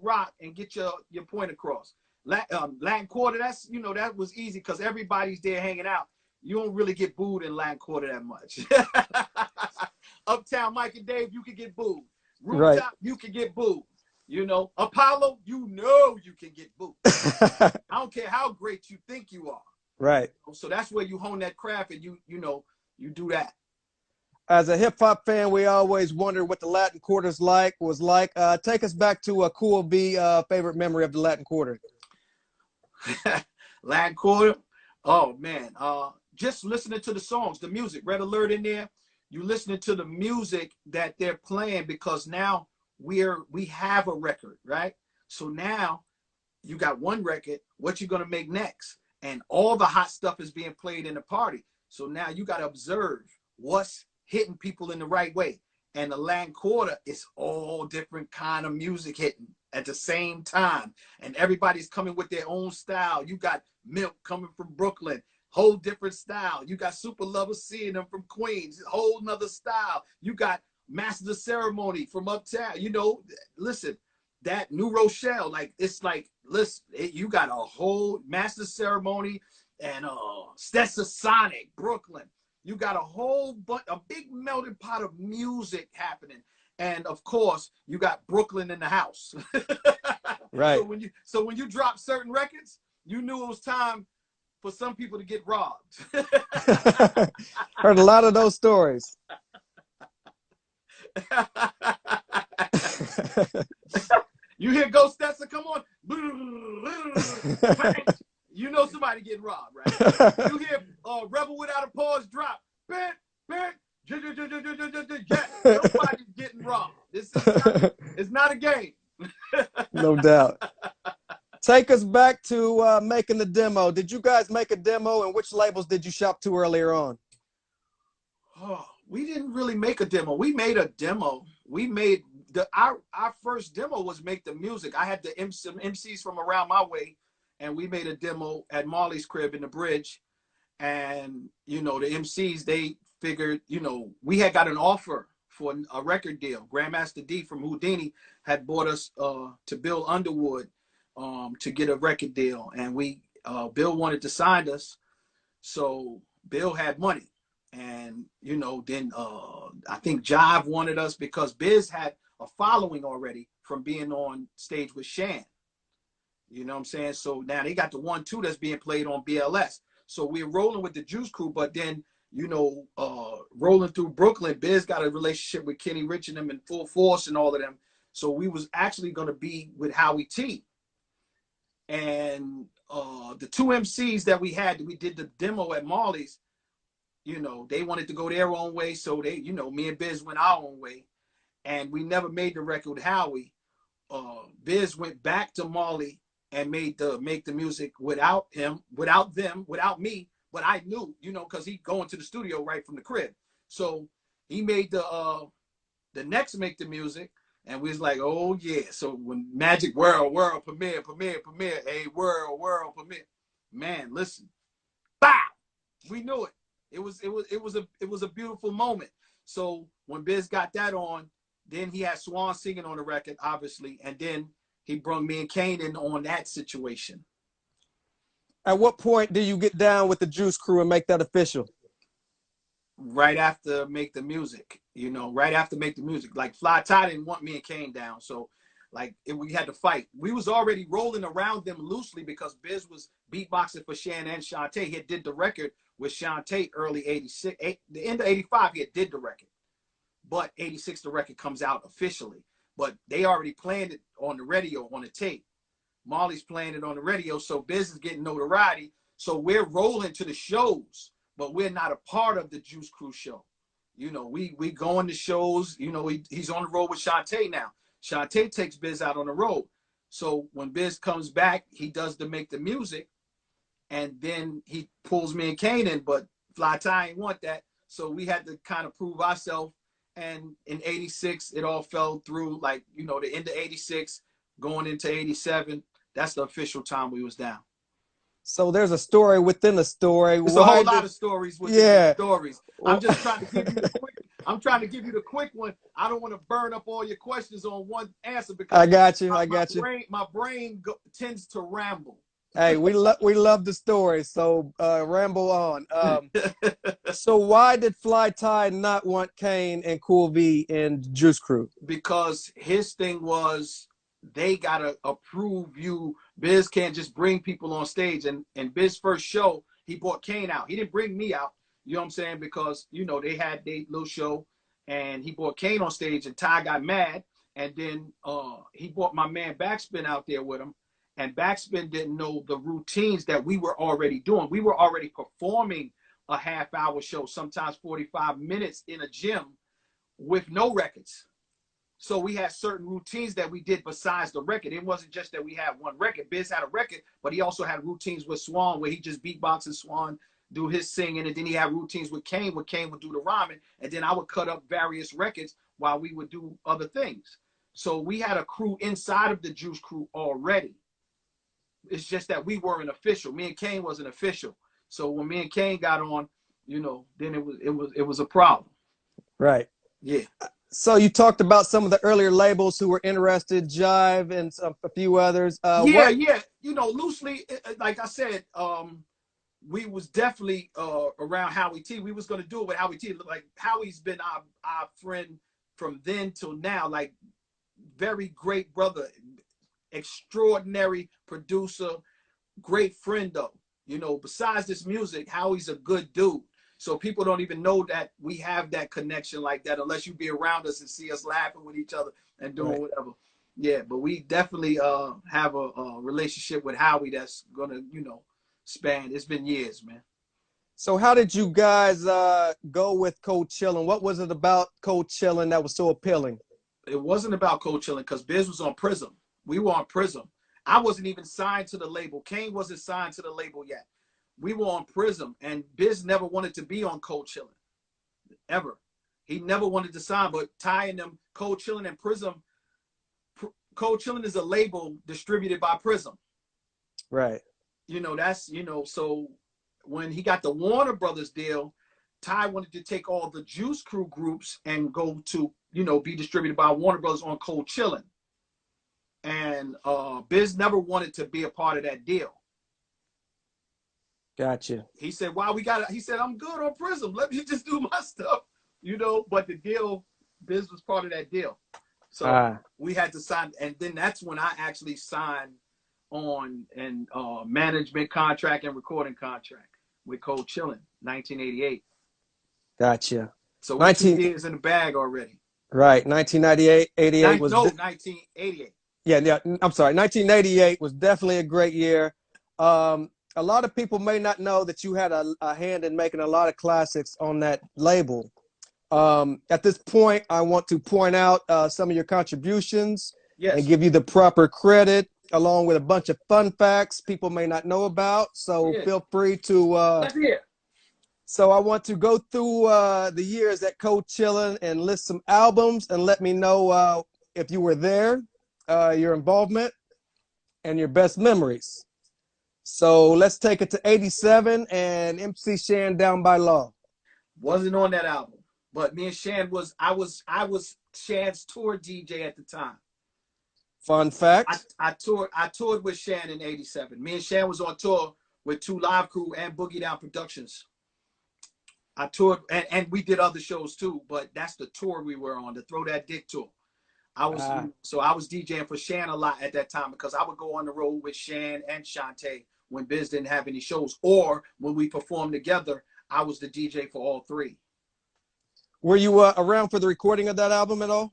rock and get your point across. Latin Quarter, that's, you know, that was easy because everybody's there hanging out. You don't really get booed in Latin Quarter that much. Uptown Mike and Dave, you can get booed. Rooftop, you can get booed. You know, Apollo, you know you can get booed. I don't care how great you think you are. Right. So that's where you hone that craft and you know, you do that. As a hip hop fan, we always wonder what the Latin Quarter's was like. Take us back to a Cool B favorite memory of the Latin Quarter. Latin Quarter, oh man, just listening to the songs, the music, Red Alert in there. You listening to the music that they're playing because now we have a record, right? So now you got one record. What you gonna make next? And all the hot stuff is being played in the party. So now you gotta observe what's hitting people in the right way. And the Latin Quarter is all different kind of music hitting at the same time. And everybody's coming with their own style. You got Milk coming from Brooklyn, whole different style. You got Super Lovers seeing them from Queens, whole nother style. You got Master of Ceremony from Uptown. You know, listen, that New Rochelle, like, it's like, listen, you got a whole Master of Ceremony and Stetson Sonic, Brooklyn. You got a big melting pot of music happening. And of course, you got Brooklyn in the house. Right. So when you drop certain records, you knew it was time for some people to get robbed. Heard a lot of those stories. You hear Ghost Stetson, come on. You know somebody getting robbed, right? You hear Rebel Without a Pause drop. Nobody's getting robbed. It's not a game. No doubt. Take us back to making the demo. Did you guys make a demo, and which labels did you shop to earlier on? Oh, we didn't really make a demo. We made a demo. We made our first demo was Make the Music. I had some MCs from around my way, and we made a demo at Marley's crib in the Bridge. And, you know, the MCs, they figured, you know, we had got an offer for a record deal. Grandmaster D from Houdini had bought us to Bill Underwood to get a record deal. And Bill wanted to sign us. So Bill had money. And, you know, then I think Jive wanted us because Biz had a following already from being on stage with Shan. You know what I'm saying? So now they got the 1-2 that's being played on BLS. So we're rolling with the Juice Crew, but then, you know, rolling through Brooklyn, Biz got a relationship with Kenny Rich and them in Full Force and all of them. So we was actually going to be with Howie T. And the two MCs that we did the demo at Marley's, you know, they wanted to go their own way. So they, you know, me and Biz went our own way. And we never made the record with Howie. Biz went back to Marley and Make the Music without him, without them, without me. But I knew, you know, because he going to the studio right from the crib. So he made the next Make the Music, and we was like, oh yeah. So when Magic World premiere, hey, world premiere, man, listen, bow, we knew it. It was a beautiful moment. So when Biz got that on, then he had Swan singing on the record, obviously, and then he brought me and Kane in on that situation. At what point do you get down with the Juice Crew and make that official? Right after Make the Music, you know, right after Make the Music. Like Fly Tie didn't want me and Kane down, so like we had to fight. We was already rolling around them loosely because Biz was beatboxing for Shan and Shantae. He had did the record with Shantae early 86, the end of 85, he had did the record. But 86, the record comes out officially. But they already playing it on the radio, on the tape. Marley's playing it on the radio, so Biz is getting notoriety. So we're rolling to the shows, but we're not a part of the Juice Crew show. You know, we going to shows. You know, he's on the road with Shantae now. Shantae takes Biz out on the road. So when Biz comes back, he does the Make the Music, and then he pulls me and Kane in, but Fly Tie ain't want that. So we had to kind of prove ourselves. And in 86, it all fell through, like, you know, the end of 86, going into 87. That's the official time we was down. So there's a story within a story. It's a whole lot of stories within the stories. I'm just trying to give you I'm trying to give you the quick one. I don't want to burn up all your questions on one answer because I got you. I got you. My brain tends to ramble. Hey, we love the story. So ramble on. So why did Fly Ty not want Kane and Cool V in Juice Crew? Because his thing was they gotta approve you. Biz can't just bring people on stage. And Biz first show, he brought Kane out. He didn't bring me out. You know what I'm saying? Because they had their little show, and he brought Kane on stage, and Ty got mad, and then he brought my man Backspin out there with him, and Backspin didn't know the routines that we were already doing. We were already performing a half-hour show, sometimes 45 minutes in a gym with no records. So we had certain routines that we did besides the record. It wasn't just that we had one record. Biz had a record, but he also had routines with Swan where he just beatboxed Swan do his singing, and then he had routines with Kane where Kane would do the rhyming, and then I would cut up various records while we would do other things. So we had a crew inside of the Juice Crew already. It's just that we weren't official. Me and Kane wasn't official. So when me and Kane got on, then it was a problem. Right. Yeah. So you talked about some of the earlier labels who were interested, Jive and a few others. Yeah. Loosely, like I said, we was definitely around Howie T. We was going to do it with Howie T. Like Howie's been our friend from then till now. Like very great brother, extraordinary producer, great friend though. Besides this music, Howie's a good dude. So people don't even know that we have that connection like that unless you be around us and see us laughing with each other and doing whatever. Yeah, but we definitely have a relationship with Howie that's gonna, span. It's been years, man. So how did you guys go with Cold Chillin'? What was it about Cold Chillin' that was so appealing? It wasn't about Cold Chillin' because Biz was on Prizm. We were on Prizm. I wasn't even signed to the label. Kane wasn't signed to the label yet. We were on Prizm, and Biz never wanted to be on Cold Chillin', ever. He never wanted to sign, but tying them, Cold Chillin' and Prizm, Cold Chillin' is a label distributed by Prizm. Right. So when he got the Warner Brothers deal, Ty wanted to take all the Juice Crew groups and go to, be distributed by Warner Brothers on Cold Chillin'. And Biz never wanted to be a part of that deal. Gotcha. He said, he said, I'm good on Prizm. Let me just do my stuff, but the deal, Biz was part of that deal. So we had to sign. And then that's when I actually signed on and management contract and recording contract with Cold Chillin', 1988. Gotcha. So we're 2 years in the bag already. Right. 1998, 88 was 1988. Yeah. I'm sorry. 1988 was definitely a great year. A lot of people may not know that you had a hand in making a lot of classics on that label. At this point, I want to point out some of your contributions and give you the proper credit, along with a bunch of fun facts people may not know about. So feel free to. Let's hear. So I want to go through the years at Cold Chillin' and list some albums and let me know if you were there, your involvement, and your best memories. So let's take it to 87 and M.C.Shan Down by Law. Wasn't on that album, but me and Shan I was Shan's tour DJ at the time. Fun fact. I toured with Shan in 87. Me and Shan was on tour with 2 Live Crew and Boogie Down Productions. I toured and we did other shows too, but that's the tour we were on, the Throw That Dick tour. I was DJing for Shan a lot at that time because I would go on the road with Shan and Shantae when Biz didn't have any shows, or when we performed together, I was the DJ for all 3. Were you around for the recording of that album at all?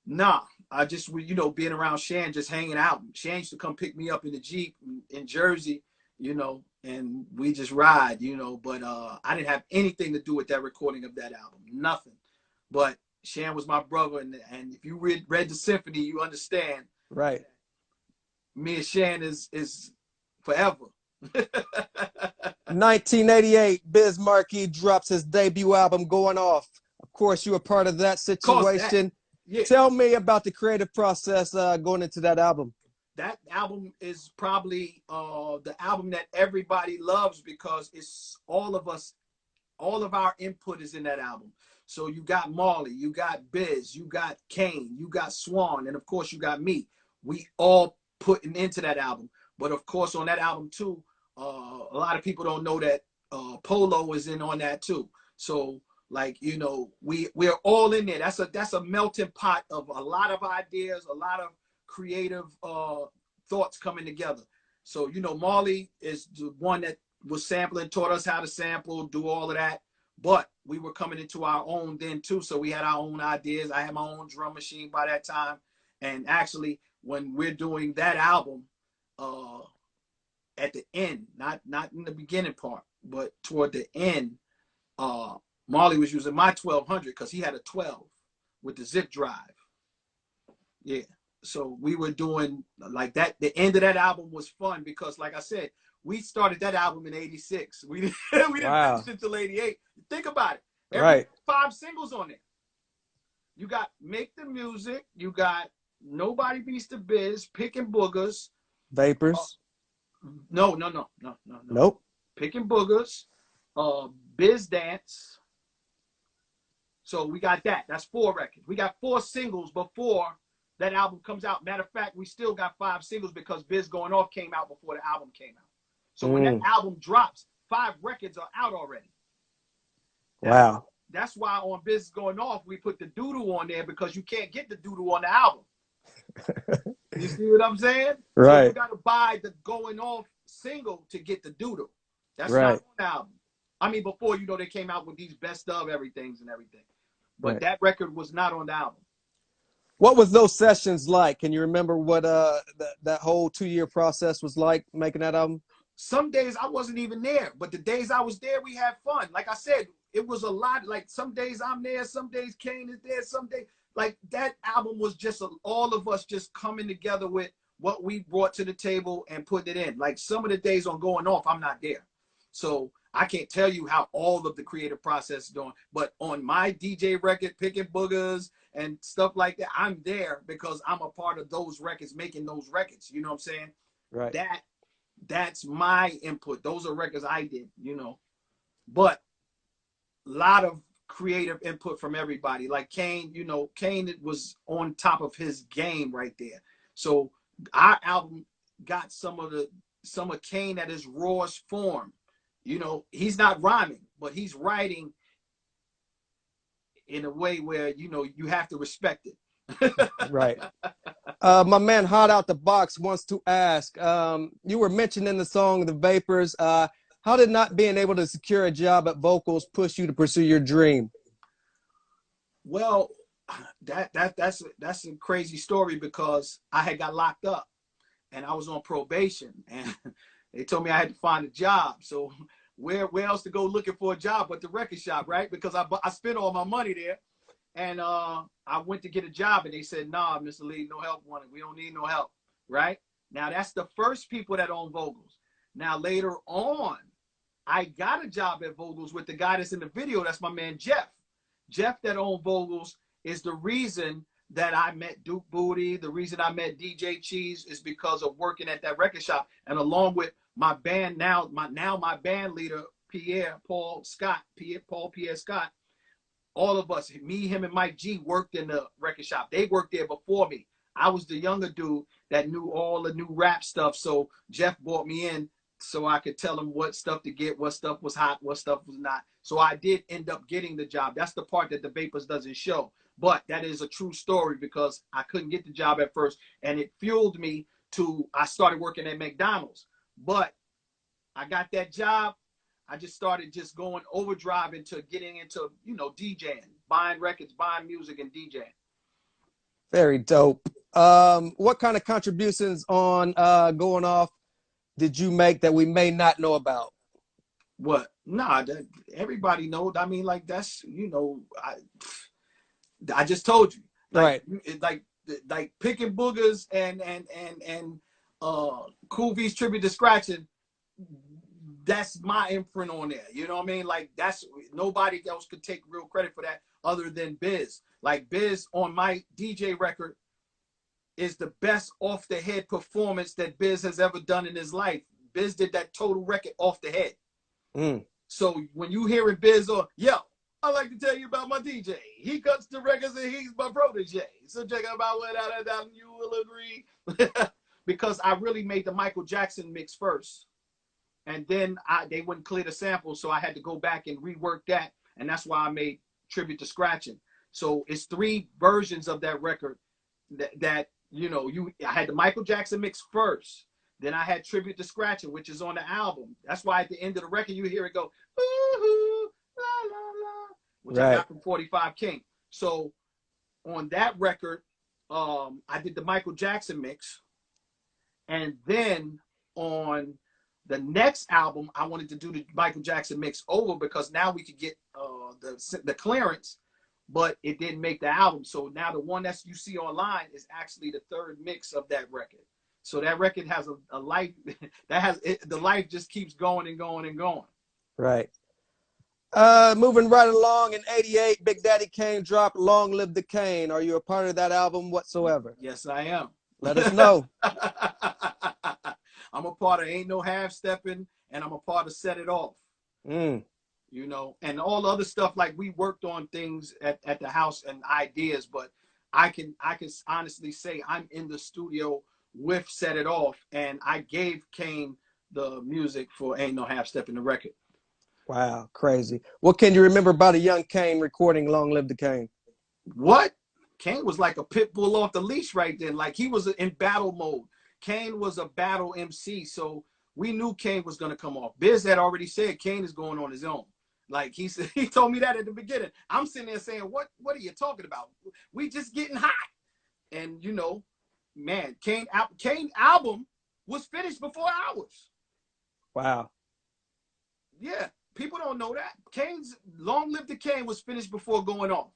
Nah, I just, being around Shan, just hanging out. Shan used to come pick me up in the Jeep in Jersey, and we just ride, but I didn't have anything to do with that recording of that album, nothing. But Shan was my brother, and if you read the symphony, you understand. Right. Me and Shan is forever. 1988, Biz Markie drops his debut album, Goin Off. Of course, you were part of that situation. Tell me about the creative process going into that album. That album is probably the album that everybody loves because it's all of our input is in that album. So you got Marley, you got Biz, you got Kane, you got Swan, and of course you got me. We all putting into that album. But of course on that album too, a lot of people don't know that Polo is in on that too. So like, you know, we're all in there. That's a melting pot of a lot of ideas, a lot of creative thoughts coming together. So, you know, Marley is the one that was sampling, taught us how to sample, do all of that. But we were coming into our own then too. So we had our own ideas. I had my own drum machine by that time. And actually, when we're doing that album, at the end, not in the beginning part, but toward the end, Marley was using my 1200 because he had a 12 with the zip drive. Yeah. So we were doing like that. The end of that album was fun because, like I said, we started that album in '86. We didn't finish it until '88. Think about it. Right. 5 singles on there. You got Make the Music. You got Nobody Beats the Biz, Picking Boogers. Vapors. No. Nope. Picking Boogers. Biz Dance. So we got that. That's 4 records. We got 4 singles before that album comes out. Matter of fact, we still got 5 singles because Biz Goin Off came out before the album came out. So when that album drops, 5 records are out already. Wow. That's why on Biz Goin Off, we put the doodle on there because you can't get the doodle on the album. You see what I'm saying? Right. So you got to buy the Goin Off single to get the doodle. That's right. not on the album. I mean, before, you know, they came out with these best of everythings and everything. But that record was not on the album. What was those sessions like? Can you remember what that whole 2-year process was like making that album? Some days I wasn't even there, but the days I was there, we had fun. Like I said, it was a lot. Like some days I'm there, some days Kane is there, some days like that album was just all of us just coming together with what we brought to the table and putting it in. Like some of the days on Goin Off, I'm not there. So I can't tell you how all of the creative process is doing, but on my DJ record, Picking Boogers and stuff like that, I'm there because I'm a part of those records, making those records. You know what I'm saying? Right. That's my input. Those are records I did, you know. But a lot of creative input from everybody. Like Kane, you know, Kane was on top of his game right there. So our album got some of Kane at his rawest form. You know, he's not rhyming, but he's writing in a way where, you know, you have to respect it. Right. My man Hot Out the Box wants to ask, you were mentioning the song The Vapors. How did not being able to secure a job at Vocals push you to pursue your dream? Well, that's a crazy story because I had got locked up and I was on probation and they told me I had to find a job. So where else to go looking for a job but the record shop, right? Because I spent all my money there. And I went to get a job and they said, nah, Mr. Lee, no help wanted. We don't need no help, right? Now, that's the first people that own Vocals. Now, later on, I got a job at Vocals with the guy that's in the video. That's my man, Jeff. Jeff that owned Vocals is the reason that I met Duke Booty. The reason I met DJ Cheese is because of working at that record shop. And along with my band now, my band leader, Paul Pierre Scott, all of us, me, him, and Mike G worked in the record shop. They worked there before me. I was the younger dude that knew all the new rap stuff. So Jeff brought me in so I could tell him what stuff to get, what stuff was hot, what stuff was not. So I did end up getting the job. That's the part that the Vapors doesn't show. But that is a true story because I couldn't get the job at first. And it fueled me I started working at McDonald's. But I got that job. I just started going overdrive into getting into, you know, DJing, buying records, buying music, and DJing. Very dope. What kind of contributions on Goin Off did you make that we may not know about? What? Nah, everybody knows. I mean, like that's, you know, I just told you, like, right? Like Picking Boogers and Cool V's Tribute to Scratching. That's my imprint on there. You know what I mean? Like nobody else could take real credit for that other than Biz. Like Biz on my DJ record is the best off the head performance that Biz has ever done in his life. Biz did that total record off the head. So when you hear it, Biz, yo, I like to tell you about my DJ. He cuts the records and he's my protege. So check out what you will agree. Because I really made the Michael Jackson mix first. And then they wouldn't clear the sample, so I had to go back and rework that. And that's why I made Tribute to Scratching. So it's 3 versions of that record that you know, I had the Michael Jackson mix first. Then I had Tribute to Scratching, which is on the album. That's why at the end of the record, you hear it go, ooh, la, la, la, which I got from 45 King. So on that record, I did the Michael Jackson mix. And then on the next album, I wanted to do the Michael Jackson mix over because now we could get the clearance, but it didn't make the album. So now the one that you see online is actually the 3rd mix of that record. So that record has a life the life just keeps going and going and going. Right. Moving right along, in '88, Big Daddy Kane dropped Long Live the Kane. Are you a part of that album whatsoever? Yes, I am. Let us know. I'm a part of Ain't No Half Stepping, and I'm a part of Set It Off. You know, and all the other stuff, like we worked on things at the house and ideas, but I can honestly say I'm in the studio with Set It Off, and I gave Kane the music for Ain't No Half Stepping the record. Wow, crazy. What can you remember about a young Kane recording Long Live the Kane? What? Kane was like a pit bull off the leash right then. Like he was in battle mode. Kane was a battle MC, so we knew Kane was going to come off. Biz had already said Kane is going on his own. Like he said, he told me that at the beginning. I'm sitting there saying, what are you talking about? We just getting hot. And you know, man, Kane album was finished before ours. Wow. Yeah, people don't know that. Kane's Long Live the Kane was finished before Goin Off.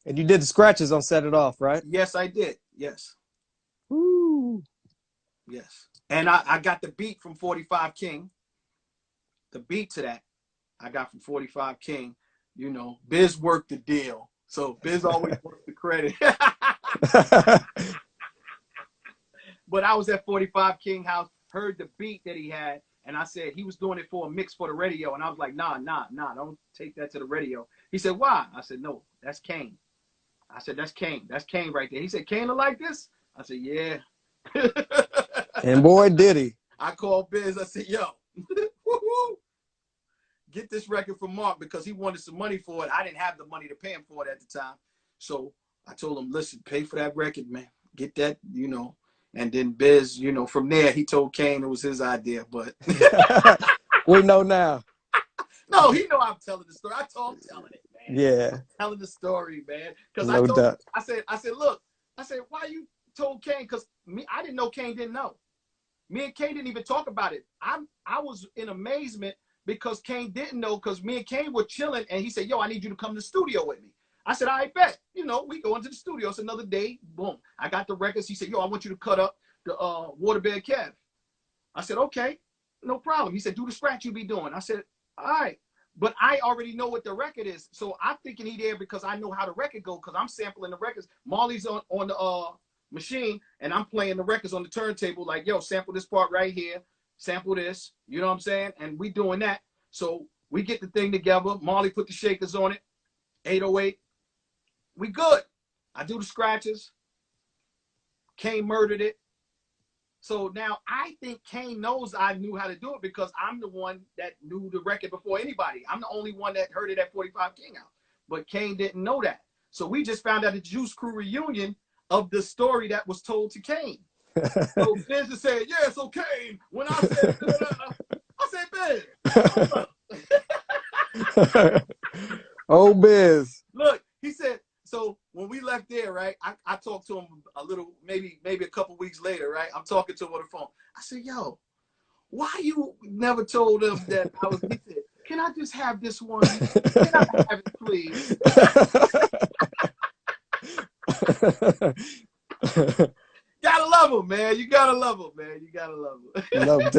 And you did the scratches on Set It Off, right? Yes, I did. Yes. Woo. Yes. And I got the beat from 45 King. The beat to that I got from 45 King. You know, Biz worked the deal. So Biz always worked the credit. But I was at 45 King house, heard the beat that he had, and I said he was doing it for a mix for the radio. And I was like, nah, don't take that to the radio. He said, why? I said, no, that's Kane. I said, that's Kane. That's Kane right there. He said, Kane will like this? I said, yeah. And boy, did he. I called Biz. I said, yo, get this record from Mark because he wanted some money for it. I didn't have the money to pay him for it at the time. So I told him, listen, pay for that record, man. Get that, you know. And then Biz, you know, from there, he told Kane it was his idea. But we know now. No, he know I'm telling the story. I told him telling it, man. Yeah. I'm telling the story, man. Because no doubt. I said, look, why you told Kane? Because I didn't know Kane didn't know. Me and Kane didn't even talk about it. I was in amazement because Kane didn't know, because me and Kane were chilling, and he said, yo, I need you to come to the studio with me. I said, I bet. You know, we go into the studio. It's another day. Boom. I got the records. He said, yo, I want you to cut up the Waterbed Kev. I said, okay, no problem. He said, do the scratch you be doing. I said, all right. But I already know what the record is. So I'm thinking he there because I know how the record go, because I'm sampling the records. Marley's on the machine, and I'm playing the records on the turntable like, yo, sample this part right here. Sample this. You know what I'm saying? And we doing that. So we get the thing together. Marley put the shakers on it. 808. We good. I do the scratches. Kane murdered it. So now I think Kane knows I knew how to do it because I'm the one that knew the record before anybody. I'm the only one that heard it at 45 King out. But Kane didn't know that. So we just found out the Juice Crew reunion of the story that was told to Kane. So Biz just said, yeah, so Kane, when I said, I said, Biz. Oh, Biz. Look, he said, so when we left there, right, I talked to him a little, maybe a couple weeks later, right? I'm talking to him on the phone. I said, yo, why you never told him that I was, he said, can I just have this one? Can I have it, please? Gotta love him, man. You gotta love him, man. You gotta love him. No doubt.